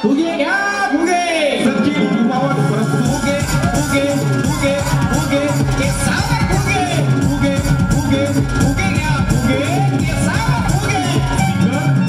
फुगे घ्या फुगे सच्ची घुमावत फुगे फुगे फुगे फुगे के सावर फुगे फुगे फुगे फुगे घ्या फुगे के सावर फुगे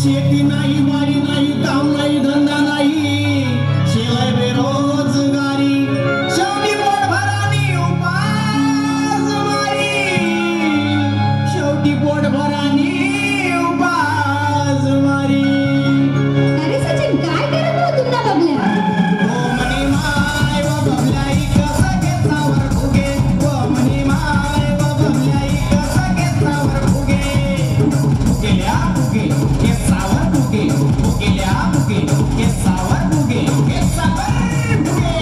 शेती नाही वारी नाही काम नाही धंदा नाही शेलाय बेरोजगारी शेवटी पोटभरानी उपास मारी शेवटी पोटभरानी उपास मारी अरे सचिन काय करत हो तुमना बबल्या ओ मनी माय व बबल्या कसं घेतावर फुगे ओ मनी माय व बबल्या कसं घेतावर फुगे फुगेल्या फुगे के सावर फुगे फुगेल्या फुगे के सावर फुगे के सावर फुगे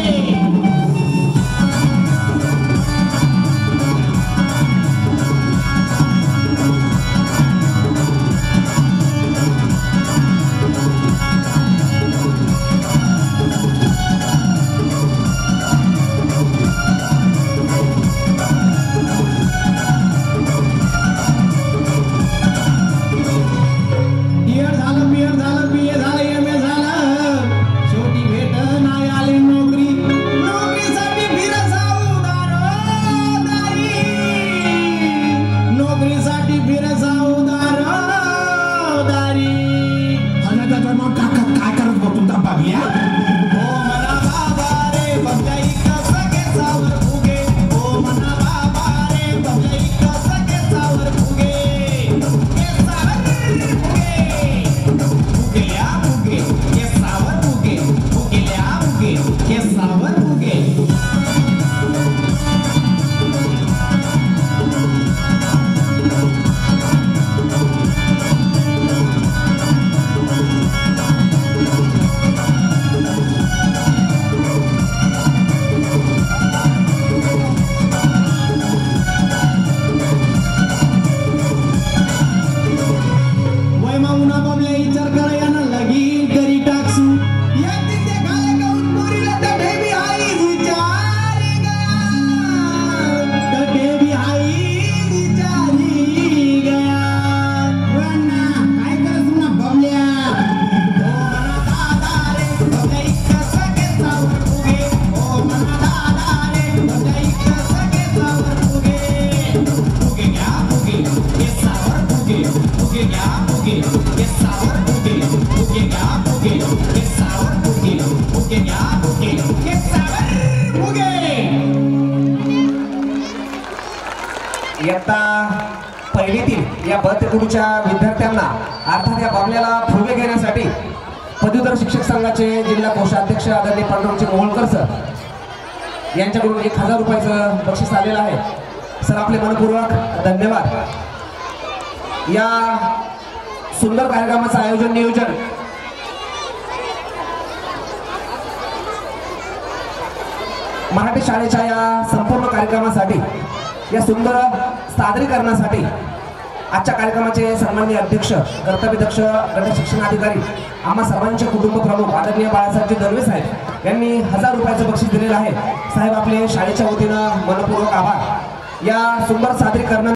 बियर झालं BA झालं MA झालं शेवटी भेट नाही आली नोकरी नोकरीसाठी फिरसाऊ दारी नोकरीसाठी फिरसाऊ दारी अनाथ जन्म काय करत बघ तुमचा बाबल्या ओ मना बाबा रे बबलाई कसं घेतावर फुगे ओ मना बाबा रे बबलाई कसं घेतावर फुगे के सावर फुगे फुगेल्या फुगे के सावर फुगे फुगेल्या फुगे के सावर फुगे वैमा उन्हा बबल्या विचार करा यानं लगीन करी टाकसू या तिथे गाले गाऊन पोरीला तर ढेबी आईच विचारी गया तर ढेबी आईच विचारी गया वन्ना काय करस उन्हा बबल्या ओ मना दादा रे बबल्या कसं घेतावर फुगे ओ मना दादा रे बबल्या कसं घेतावर फुगे फुगे घ्या फुगे के सावर फुगे फुगे घ्या फुगे के सावर फुगे फुगे घ्या फुगे के सावर फुगे फुगे घ्या फुगे के सावर फुगे इयत्ता पहिलीतील या बळतेकुडीच्या विद्यार्थ्यांना अर्थात या बाबल्याला फुगे घेण्यासाठी पदवीधर शिक्षक संघाचे जिल्हा कोषाध्यक्ष आदरणीय पांडुरंगजी मोहोळकर सर यांच्याकडून 1000 रुपयाचं बक्षीस आलेलं आहे सर आपले मनपूर्वक धन्यवाद या सुंदर कार्यक्रमाचं आयोजन नियोजन मराठी शाळेच्या या संपूर्ण कार्यक्रमासाठी या सुंदर सादरीकरणासाठी आजच्या कार्यक्रमाचे सन्माननीय अध्यक्ष कर्तव्यदक्ष गट शिक्षणाधिकारी आम्हा सर्वांचे कुटुंब प्रमुख आदरणीय बाळासाहेबजी दर्वे साहेब यांनी 1000 रुपयाचं बक्षीस दिलेलं आहे साहेब आपले शाळेच्या वतीनं मनपूर्वक आभार या सुंदर सादरीकरणा